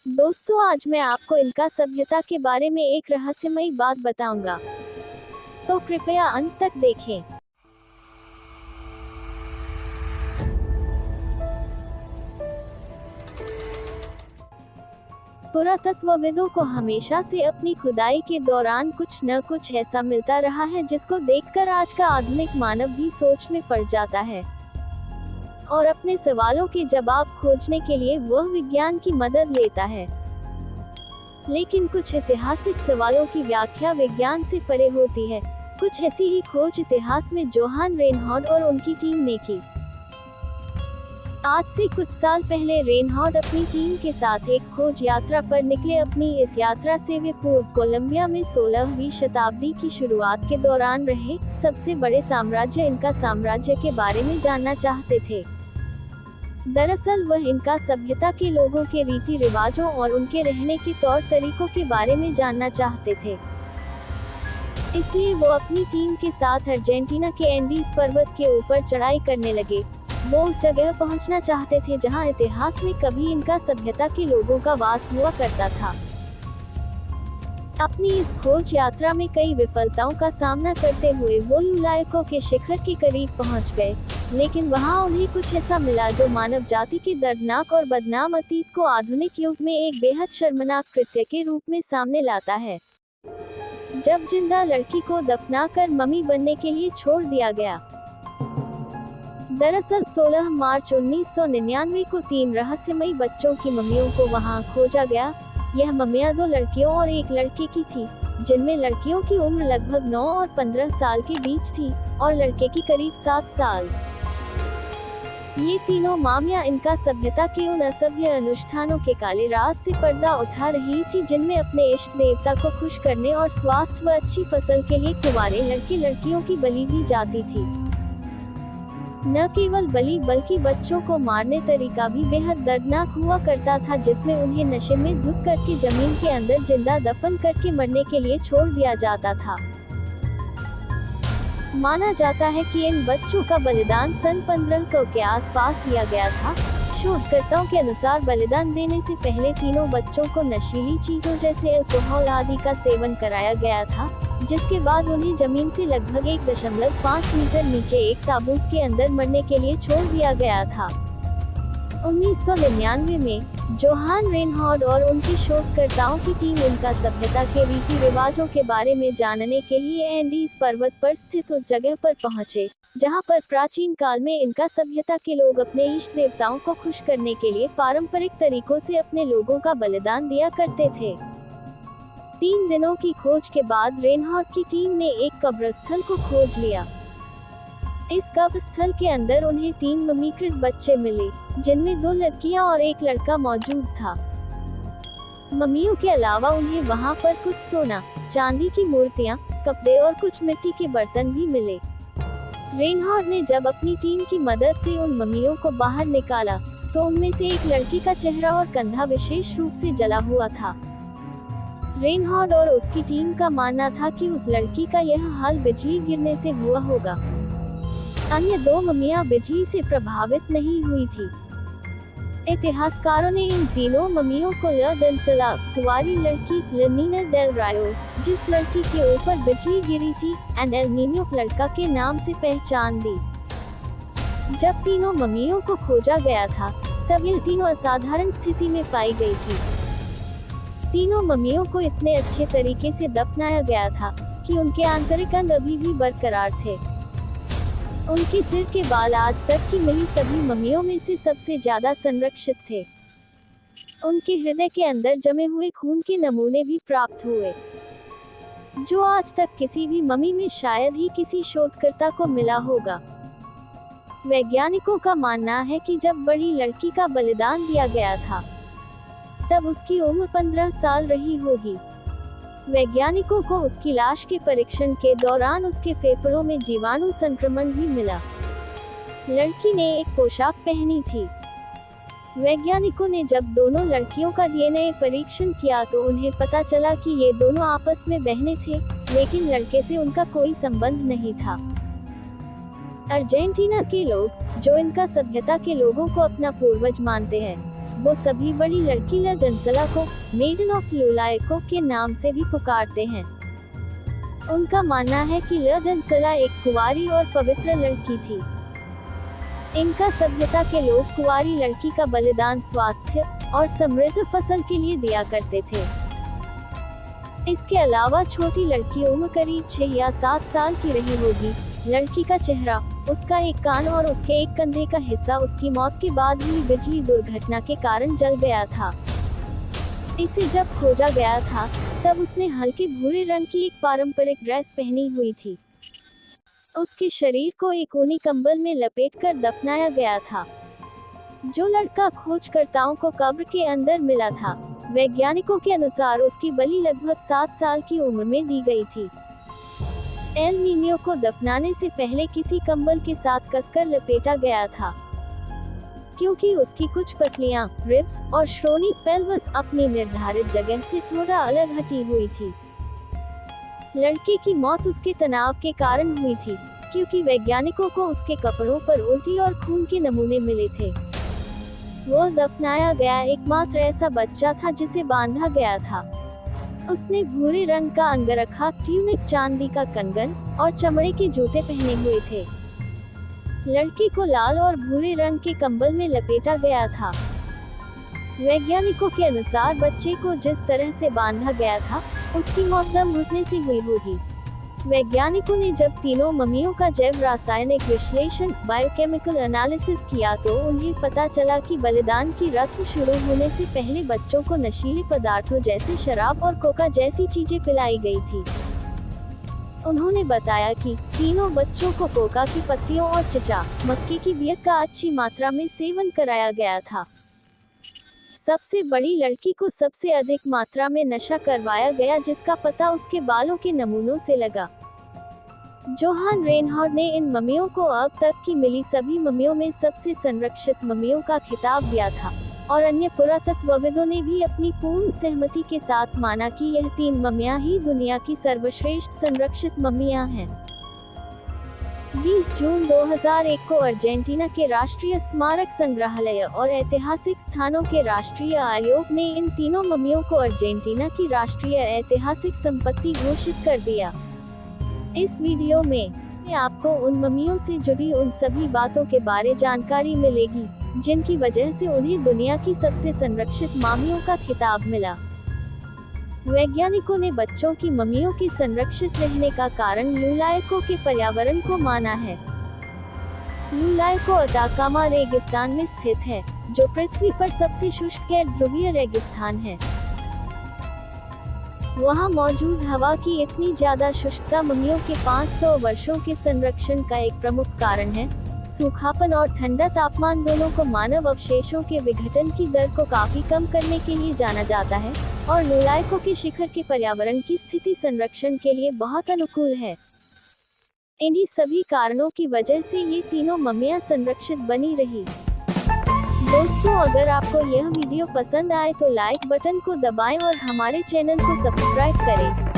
दोस्तों, आज मैं आपको इनका सभ्यता के बारे में एक रहस्यमयी बात बताऊंगा, तो कृपया अंत तक देखें। पुरातत्वविदों को हमेशा से अपनी खुदाई के दौरान कुछ न कुछ ऐसा मिलता रहा है जिसको देखकर आज का आधुनिक मानव भी सोच में पड़ जाता है और अपने सवालों के जवाब खोजने के लिए वह विज्ञान की मदद लेता है। लेकिन कुछ ऐतिहासिक सवालों की व्याख्या विज्ञान से परे होती है। कुछ ऐसी ही खोज इतिहास में जोहान रेनहार्ड और उनकी टीम ने की। आज से कुछ साल पहले रेनहार्ड अपनी टीम के साथ एक खोज यात्रा पर निकले। अपनी इस यात्रा से वे पूर्व कोलंबिया में 16वीं शताब्दी की शुरुआत के दौरान रहे सबसे बड़े साम्राज्य इनका साम्राज्य के बारे में जानना चाहते थे। दरअसल वह इनका सभ्यता के लोगों के रीति रिवाजों और उनके रहने के तौर तरीकों के बारे में जानना चाहते थे। इसलिए वो अपनी टीम के साथ अर्जेंटीना के एंडीज पर्वत के ऊपर चढ़ाई करने लगे। वो उस जगह पहुंचना चाहते थे जहां इतिहास में कभी इनका सभ्यता के लोगों का वास हुआ करता था। अपनी इस खोज यात्रा में कई विफलताओं का सामना करते हुए वो लुलायको के शिखर के करीब पहुंच गए, लेकिन वहां उन्हें कुछ ऐसा मिला जो मानव जाति के दर्दनाक और बदनाम अतीत को आधुनिक युग में एक बेहद शर्मनाक कृत्य के रूप में सामने लाता है। जब जिंदा लड़की को दफनाकर मम्मी बनने के लिए छोड़ दिया गया। दरअसल 16 मार्च 1999 को 3 रहस्यमयी बच्चों की मम्मियों को वहां खोजा गया। यह मम्मियां 2 लड़कियों और एक लड़के की थी, जिनमें लड़कियों की उम्र लगभग 9 और 15 साल के बीच थी और लड़के की करीब 7 साल। ये तीनों मामियां इनका सभ्यता के उन असभ्य अनुष्ठानों के काले राज से पर्दा उठा रही थी जिनमें अपने इष्ट देवता को खुश करने और स्वास्थ्य व अच्छी फसल के लिए कुंवारे लड़के लड़कियों की बलि दी जाती थी। न केवल बलि बल्कि बच्चों को मारने तरीका भी बेहद दर्दनाक हुआ करता था, जिसमें उन्हें नशे में धुत करके जमीन के अंदर जिंदा दफन करके मरने के लिए छोड़ दिया जाता था। माना जाता है कि इन बच्चों का बलिदान सन 1500 के आसपास दिया गया था। शोधकर्ताओं के अनुसार बलिदान देने से पहले तीनों बच्चों को नशीली चीजों जैसे अल्कोहल आदि का सेवन कराया गया था, जिसके बाद उन्हें जमीन से लगभग 1.5 मीटर नीचे एक ताबूत के अंदर मरने के लिए छोड़ दिया गया था। 1999 में जोहान रेनहार्ड और उनके शोधकर्ताओं की टीम इनका सभ्यता के रीति रिवाजों के बारे में जानने के लिए एंडीज पर्वत पर स्थित उस जगह पर पहुंचे, जहां पर प्राचीन काल में इनका सभ्यता के लोग अपने इष्ट देवताओं को खुश करने के लिए पारंपरिक तरीकों से अपने लोगों का बलिदान दिया करते थे। 3 दिनों की खोज के बाद रेनहार्ड की टीम ने एक कब्रस्थल को खोज लिया। इस कब्रस्थल के अंदर उन्हें 3 मम्मीकृत बच्चे मिले, जिनमें 2 लड़कियां और एक लड़का मौजूद था। मम्मियों के अलावा उन्हें वहां पर कुछ सोना, चांदी की मूर्तियां, कपड़े और कुछ मिट्टी के बर्तन भी मिले। रेनहार्ड ने जब अपनी टीम की मदद से उन मम्मियों को बाहर निकाला, तो उनमें से एक लड़की का चेहरा और कंधा विशेष रूप से जला हुआ था। रेनहार्ड और उसकी टीम का मानना था कि उस लड़की का यह हाल बिजली गिरने से हुआ होगा। अन्य 2 मम्मियां बिजली से प्रभावित नहीं हुई थी। इतिहासकारों ने इन तीनों मम्मियों को ला डेंसला, कुंवारी लड़की लनीना डेल रायो, जिस लड़की के ऊपर बिजली गिरी थी, एंड एल नीनो लड़का के नाम से पहचान दी। जब तीनों मम्मियों को खोजा गया था, तब ये तीनों असाधारण स्थिति में पाई गई थी। तीनों मम्मियों को इतने अच्छे तरीके से दफनाया गया था कि उनके आंतरिक अंग अभी भी बरकरार थे। उनके सिर के बाल आज तक की मिली सभी मम्मियों में से सबसे ज्यादा संरक्षित थे। उनके हृदय के अंदर जमे हुए खून के नमूने भी प्राप्त हुए, जो आज तक किसी भी मम्मी में शायद ही किसी शोधकर्ता को मिला होगा। वैज्ञानिकों का मानना है कि जब बड़ी लड़की का बलिदान दिया गया था, तब उसकी उम्र 15 साल रही होगी। वैज्ञानिकों को उसकी लाश के परीक्षण के दौरान उसके फेफड़ों में जीवाणु संक्रमण भी मिला। लड़की ने एक पोशाक पहनी थी। वैज्ञानिकों ने जब दोनों लड़कियों का डीएनए परीक्षण किया तो उन्हें पता चला कि ये दोनों आपस में बहनें थे, लेकिन लड़के से उनका कोई संबंध नहीं था। अर्जेंटीना के लोग, जो इनका सभ्यता के लोगों को अपना पूर्वज मानते हैं, वो सभी बड़ी लड़की लदनसला को मेडन ऑफ लुलायको के नाम से भी पुकारते हैं। उनका मानना है कि लदनसला एक कुंवारी और पवित्र लड़की थी। इनका सभ्यता के लोग कुंवारी लड़की का बलिदान स्वास्थ्य और समृद्ध फसल के लिए दिया करते थे। इसके अलावा छोटी लड़की उम्र करीब 6 या 7 साल की रही होगी। लड़की का चेहरा, उसका एक कान और उसके एक कंधे का हिस्सा उसकी मौत के बाद हुई बिजली दुर्घटना के कारण जल गया था। इसे जब खोजा गया था तब उसने हल्के भूरे रंग की एक पारंपरिक ड्रेस पहनी हुई थी। उसके शरीर को एक ऊनी कंबल में लपेटकर दफनाया गया था। जो लड़का खोजकर्ताओं को कब्र के अंदर मिला था, वैज्ञानिकों के अनुसार उसकी बलि लगभग 7 साल की उम्र में दी गई थी। एल नीनियो को दफनाने से पहले किसी कंबल के साथ कसकर लपेटा गया था, क्योंकि उसकी कुछ पसलियां, रिब्स और श्रोनी पेल्वस अपनी निर्धारित जगह से थोड़ा अलग हटी हुई थी। लड़के की मौत उसके तनाव के कारण हुई थी, क्योंकि वैज्ञानिकों को उसके कपड़ों पर उल्टी और खून के नमूने मिले थे। वो दफनाया गया एकमात्र ऐसा बच्चा था जिसे बांधा गया था। उसने भूरे रंग का अंगरखा, ट्यूनिक, चांदी का कंगन और चमड़े के जूते पहने हुए थे। लड़के को लाल और भूरे रंग के कंबल में लपेटा गया था। वैज्ञानिकों के अनुसार बच्चे को जिस तरह से बांधा गया था, उसकी मौत दम घुटने से हुई होगी। वैज्ञानिकों ने जब तीनों मम्मियों का जैव रासायनिक विश्लेषण बायोकेमिकल एनालिसिस किया तो उन्हें पता चला कि बलिदान की रस्म शुरू होने से पहले बच्चों को नशीले पदार्थों जैसे शराब और कोका जैसी चीजें पिलाई गई थी। उन्होंने बताया कि तीनों बच्चों को कोका की पत्तियों और चिचा, मक्के की बियर का अच्छी मात्रा में सेवन कराया गया था। सबसे बड़ी लड़की को सबसे अधिक मात्रा में नशा करवाया गया, जिसका पता उसके बालों के नमूनों से लगा। जोहान रेनहार्ड ने इन मम्मियों को अब तक की मिली सभी मम्मियों में सबसे संरक्षित मम्मियों का खिताब दिया था, और अन्य पुरातत्वविदों ने भी अपनी पूर्ण सहमति के साथ माना कि यह 3 मम्मियां ही दुनिया की सर्वश्रेष्ठ संरक्षित मम्मियां हैं। 20 जून 2001 को अर्जेंटीना के राष्ट्रीय स्मारक संग्रहालय और ऐतिहासिक स्थानों के राष्ट्रीय आयोग ने इन तीनों मम्मियों को अर्जेंटीना की राष्ट्रीय ऐतिहासिक संपत्ति घोषित कर दिया। इस वीडियो में आपको उन मम्मियों से जुड़ी उन सभी बातों के बारे जानकारी मिलेगी जिनकी वजह से उन्हें दुनिया की सबसे संरक्षित मम्मियों का खिताब मिला। वैज्ञानिकों ने बच्चों की मम्मियों के संरक्षित रहने का कारण लुलायको के पर्यावरण को माना है। लुलायको अटाकामा रेगिस्तान में स्थित है, जो पृथ्वी पर सबसे शुष्क गैर ध्रुवीय रेगिस्तान है। वहां मौजूद हवा की इतनी ज्यादा शुष्कता मम्मियों के 500 वर्षों के संरक्षण का एक प्रमुख कारण है। सूखापन और ठंडा तापमान दोनों को मानव अवशेषों के विघटन की दर को काफी कम करने के लिए जाना जाता है, और लुलायको के शिखर के पर्यावरण की स्थिति संरक्षण के लिए बहुत अनुकूल है। इन्हीं सभी कारणों की वजह से ये तीनों मम्मियां संरक्षित बनी रही। दोस्तों, अगर आपको यह वीडियो पसंद आए तो लाइक बटन को दबाएं और हमारे चैनल को सब्सक्राइब करें।